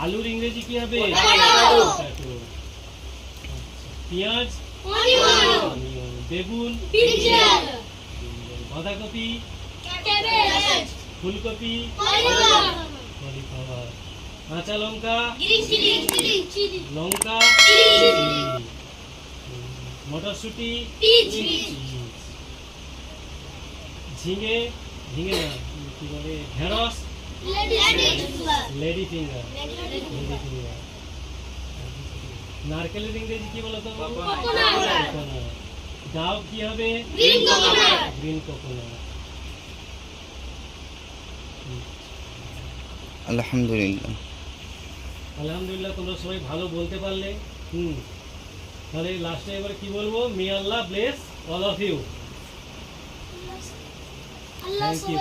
আলুর ইংরেজি কি হবে? পেঁয়াজ, বেগুন, বাঁধাকপি, ফুলকপি, কলিফ্লাওয়ার, কাঁচা লঙ্কা, লঙ্কা, মটরশুঁটি, ঝিঙে, ঝিঙে না কি বলে, ঢেঁড়স, লেডি ফিঙ্গার, নারকেলের ইংরেজি কি বলতো? ডাব কি হবে? Green coconut. আলহামদুলিল্লাহ। আলহামদুলিল্লাহ, তোমরা সবাই ভালো বলতে পারলে। তাহলে লাস্টে এবার কি বলবো? May Allah bless all of you. Thank you.